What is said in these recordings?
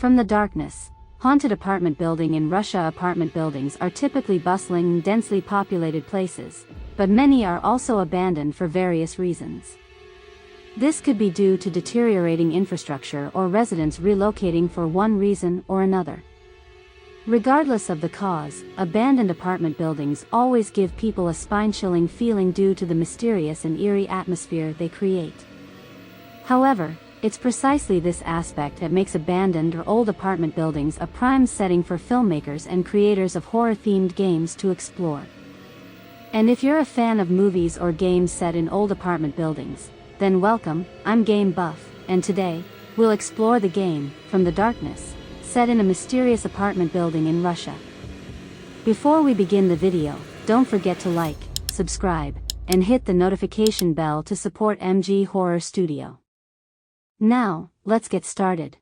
From the darkness. Haunted apartment building in Russia. Apartment buildings are typically bustling and densely populated places, but many are also abandoned for various reasons. This could be due to deteriorating infrastructure or residents relocating for one reason or another. Regardless of the cause, abandoned apartment buildings always give people a spine-chilling feeling due to the mysterious and eerie atmosphere they create. However, it's precisely this aspect that makes abandoned or old apartment buildings a prime setting for filmmakers and creators of horror-themed games to explore. And if you're a fan of movies or games set in old apartment buildings, then welcome. I'm Game Buff, and today, we'll explore the game, From the Darkness, set in a mysterious apartment building in Russia. Before we begin the video, don't forget to like, subscribe, and hit the notification bell to support MG Horror Studio. Now, let's get started.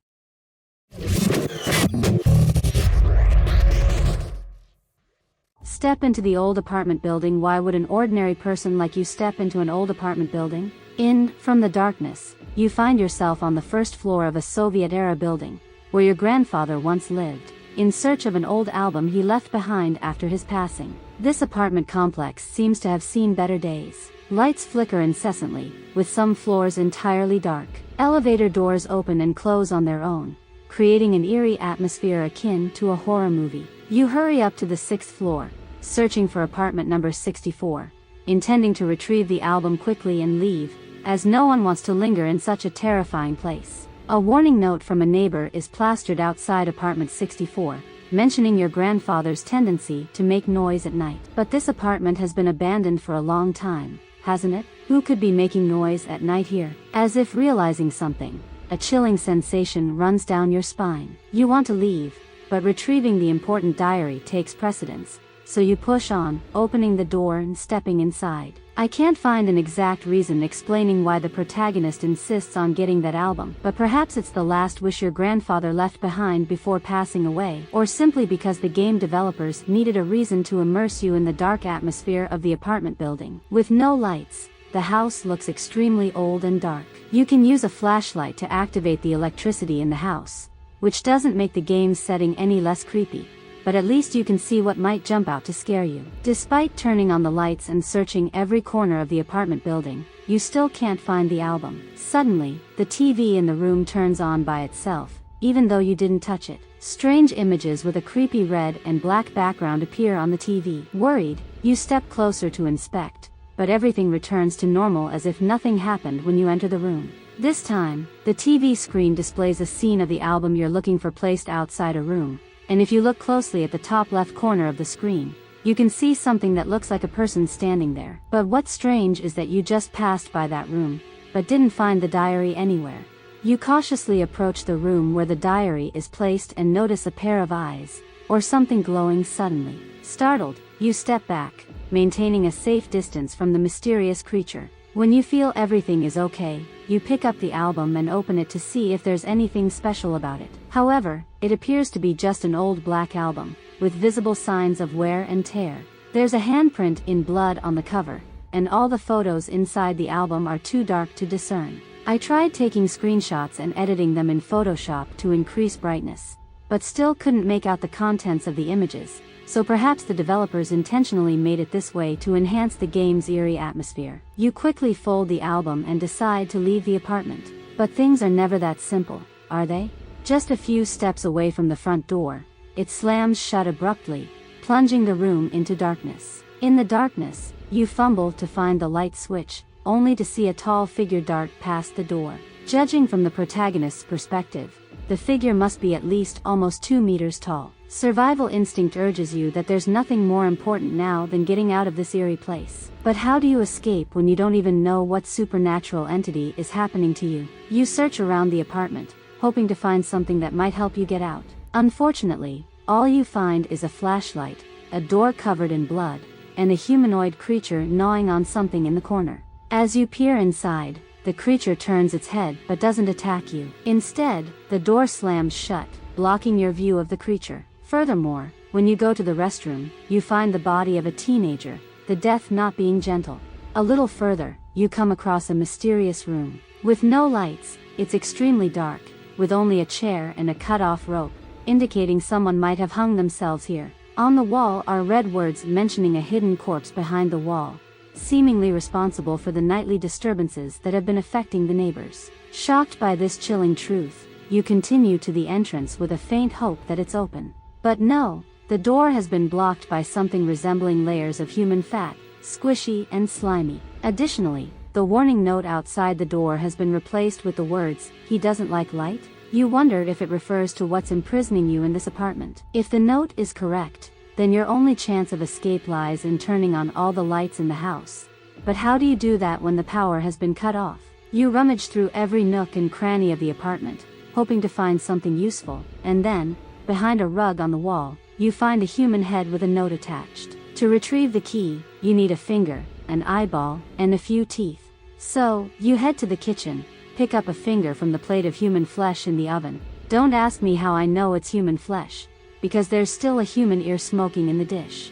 Step into the old apartment building. Why would an ordinary person like you step into an old apartment building? In From the Darkness, you find yourself on the first floor of a Soviet-era building, where your grandfather once lived, in search of an old album he left behind after his passing. This apartment complex seems to have seen better days. Lights flicker incessantly, with some floors entirely dark. Elevator doors open and close on their own, creating an eerie atmosphere akin to a horror movie. You hurry up to the 6th floor, searching for apartment number 64, intending to retrieve the album quickly and leave, as no one wants to linger in such a terrifying place. A warning note from a neighbor is plastered outside apartment 64, mentioning your grandfather's tendency to make noise at night. But this apartment has been abandoned for a long time, hasn't it? Who could be making noise at night here? As if realizing something, a chilling sensation runs down your spine. You want to leave, but retrieving the important diary takes precedence, so you push on, opening the door and stepping inside. I can't find an exact reason explaining why the protagonist insists on getting that album, but perhaps it's the last wish your grandfather left behind before passing away, or simply because the game developers needed a reason to immerse you in the dark atmosphere of the apartment building. With no lights, the house looks extremely old and dark. You can use a flashlight to activate the electricity in the house, which doesn't make the game's setting any less creepy, but at least you can see what might jump out to scare you. Despite turning on the lights and searching every corner of the apartment building, you still can't find the album. Suddenly, the TV in the room turns on by itself, even though you didn't touch it. Strange images with a creepy red and black background appear on the TV. Worried, you step closer to inspect, but everything returns to normal as if nothing happened when you enter the room. This time, the TV screen displays a scene of the album you're looking for placed outside a room, and if you look closely at the top left corner of the screen, you can see something that looks like a person standing there. But what's strange is that you just passed by that room, but didn't find the diary anywhere. You cautiously approach the room where the diary is placed and notice a pair of eyes, or something glowing suddenly. Startled, you step back, maintaining a safe distance from the mysterious creature. When you feel everything is okay, you pick up the album and open it to see if there's anything special about it. However, it appears to be just an old black album, with visible signs of wear and tear. There's a handprint in blood on the cover, and all the photos inside the album are too dark to discern. I tried taking screenshots and editing them in Photoshop to increase brightness, but still couldn't make out the contents of the images, so perhaps the developers intentionally made it this way to enhance the game's eerie atmosphere. You quickly fold the album and decide to leave the apartment. But things are never that simple, are they? Just a few steps away from the front door, it slams shut abruptly, plunging the room into darkness. In the darkness, you fumble to find the light switch, only to see a tall figure dart past the door. Judging from the protagonist's perspective, the figure must be at least almost 2 meters tall. Survival instinct urges you that there's nothing more important now than getting out of this eerie place. But how do you escape when you don't even know what supernatural entity is happening to you? You search around the apartment, hoping to find something that might help you get out. Unfortunately, all you find is a flashlight, a door covered in blood, and a humanoid creature gnawing on something in the corner. As you peer inside, the creature turns its head but doesn't attack you. Instead, the door slams shut, blocking your view of the creature. Furthermore, when you go to the restroom, you find the body of a teenager, the death not being gentle. A little further, you come across a mysterious room. With no lights, it's extremely dark, with only a chair and a cut-off rope, indicating someone might have hung themselves here. On the wall are red words mentioning a hidden corpse behind the wall, seemingly responsible for the nightly disturbances that have been affecting the neighbors. Shocked by this chilling truth, you continue to the entrance with a faint hope that it's open. But no, the door has been blocked by something resembling layers of human fat, squishy and slimy. Additionally, the warning note outside the door has been replaced with the words, "He doesn't like light?" You wondered if it refers to what's imprisoning you in this apartment. If the note is correct, then your only chance of escape lies in turning on all the lights in the house. But how do you do that when the power has been cut off? You rummage through every nook and cranny of the apartment, hoping to find something useful, and then, behind a rug on the wall, you find a human head with a note attached. To retrieve the key, you need a finger, an eyeball, and a few teeth. So, you head to the kitchen, pick up a finger from the plate of human flesh in the oven. Don't ask me how I know it's human flesh, because there's still a human ear smoking in the dish.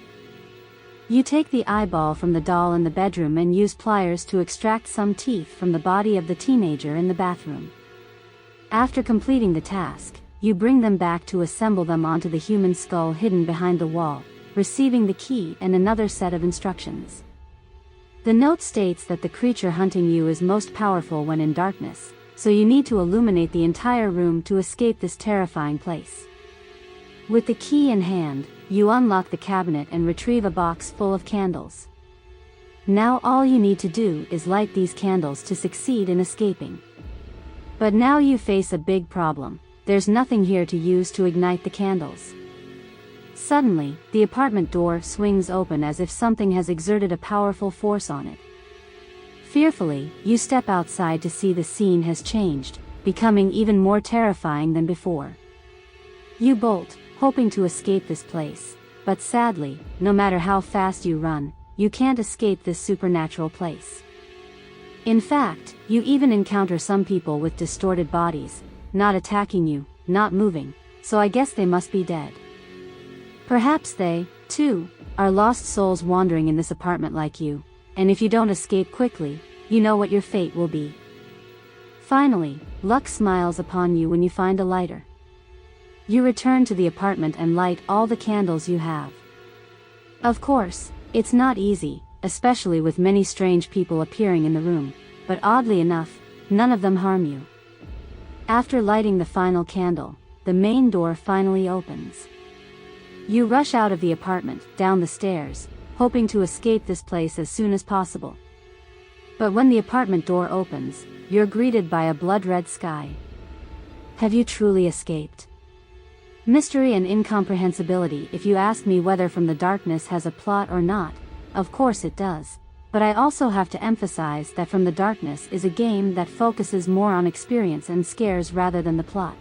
You take the eyeball from the doll in the bedroom and use pliers to extract some teeth from the body of the teenager in the bathroom. After completing the task, you bring them back to assemble them onto the human skull hidden behind the wall, receiving the key and another set of instructions. The note states that the creature hunting you is most powerful when in darkness, so you need to illuminate the entire room to escape this terrifying place. With the key in hand, you unlock the cabinet and retrieve a box full of candles. Now all you need to do is light these candles to succeed in escaping. But now you face a big problem. There's nothing here to use to ignite the candles. Suddenly, the apartment door swings open as if something has exerted a powerful force on it. Fearfully, you step outside to see the scene has changed, becoming even more terrifying than before. You bolt, hoping to escape this place, but sadly, no matter how fast you run, you can't escape this supernatural place. In fact, you even encounter some people with distorted bodies, not attacking you, not moving, so I guess they must be dead. Perhaps they, too, are lost souls wandering in this apartment like you, and if you don't escape quickly, you know what your fate will be. Finally, luck smiles upon you when you find a lighter. You return to the apartment and light all the candles you have. Of course, it's not easy, especially with many strange people appearing in the room, but oddly enough, none of them harm you. After lighting the final candle, the main door finally opens. You rush out of the apartment, down the stairs, hoping to escape this place as soon as possible. But when the apartment door opens, you're greeted by a blood-red sky. Have you truly escaped? Mystery and incomprehensibility. If you ask me whether From the Darkness has a plot or not, of course it does. But I also have to emphasize that From the Darkness is a game that focuses more on experience and scares rather than the plot.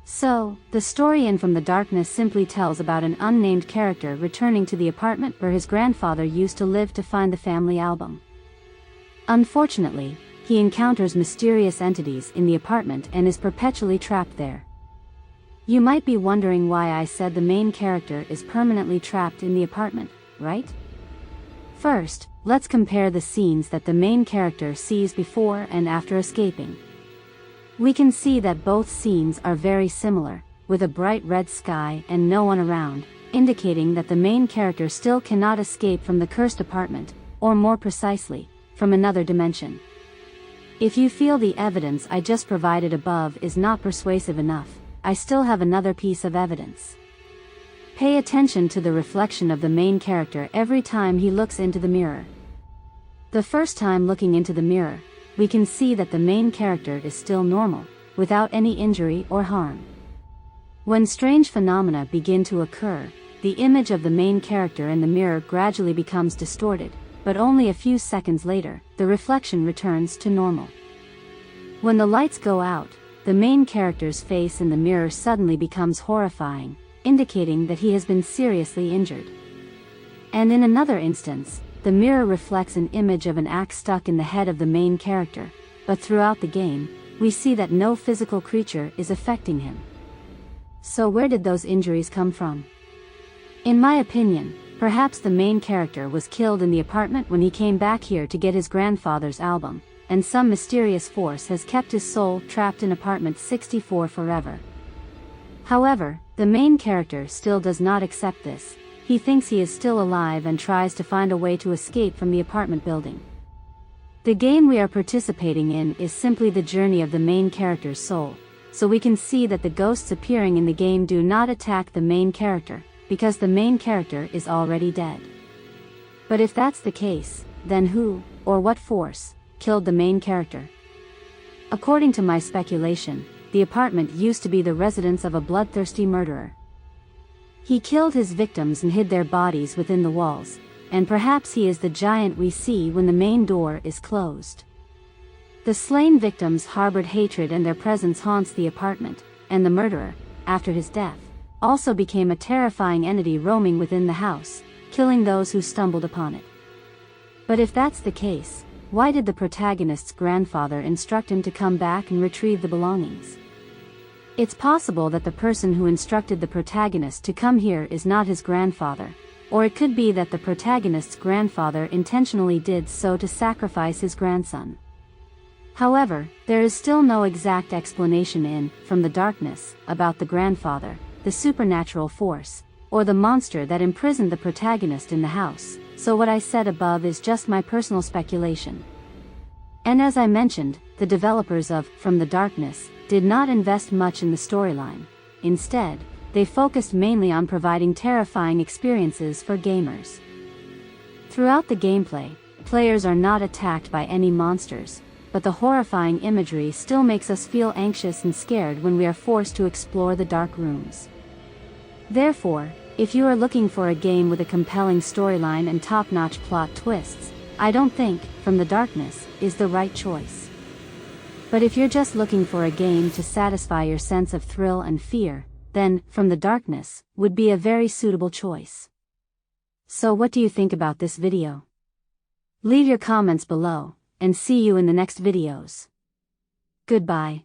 So, the story in From the Darkness simply tells about an unnamed character returning to the apartment where his grandfather used to live to find the family album. Unfortunately, he encounters mysterious entities in the apartment and is perpetually trapped there. You might be wondering why I said the main character is permanently trapped in the apartment, right? First, let's compare the scenes that the main character sees before and after escaping. We can see that both scenes are very similar, with a bright red sky and no one around, indicating that the main character still cannot escape from the cursed apartment, or more precisely, from another dimension. If you feel the evidence I just provided above is not persuasive enough, I still have another piece of evidence. Pay attention to the reflection of the main character every time he looks into the mirror. The first time looking into the mirror, we can see that the main character is still normal, without any injury or harm. When strange phenomena begin to occur, the image of the main character in the mirror gradually becomes distorted, but only a few seconds later, the reflection returns to normal. When the lights go out, the main character's face in the mirror suddenly becomes horrifying, indicating that he has been seriously injured. And in another instance, the mirror reflects an image of an axe stuck in the head of the main character, but throughout the game, we see that no physical creature is affecting him. So where did those injuries come from? In my opinion, perhaps the main character was killed in the apartment when he came back here to get his grandfather's album, and some mysterious force has kept his soul trapped in apartment 64 forever. However, the main character still does not accept this. He thinks he is still alive and tries to find a way to escape from the apartment building. The game we are participating in is simply the journey of the main character's soul, so we can see that the ghosts appearing in the game do not attack the main character, because the main character is already dead. But if that's the case, then who, or what force, killed the main character? According to my speculation, the apartment used to be the residence of a bloodthirsty murderer. He killed his victims and hid their bodies within the walls, and perhaps he is the giant we see when the main door is closed. The slain victims harbored hatred and their presence haunts the apartment, and the murderer, after his death, also became a terrifying entity roaming within the house, killing those who stumbled upon it. But if that's the case, why did the protagonist's grandfather instruct him to come back and retrieve the belongings? It's possible that the person who instructed the protagonist to come here is not his grandfather, or it could be that the protagonist's grandfather intentionally did so to sacrifice his grandson. However, there is still no exact explanation in From the Darkness about the grandfather, the supernatural force, or the monster that imprisoned the protagonist in the house, so what I said above is just my personal speculation. And as I mentioned, the developers of From the Darkness did not invest much in the storyline. Instead, they focused mainly on providing terrifying experiences for gamers. Throughout the gameplay, players are not attacked by any monsters, but the horrifying imagery still makes us feel anxious and scared when we are forced to explore the dark rooms. Therefore, if you are looking for a game with a compelling storyline and top-notch plot twists, I don't think From the Darkness is the right choice. But if you're just looking for a game to satisfy your sense of thrill and fear, then From the Darkness would be a very suitable choice. So what do you think about this video? Leave your comments below, and see you in the next videos. Goodbye.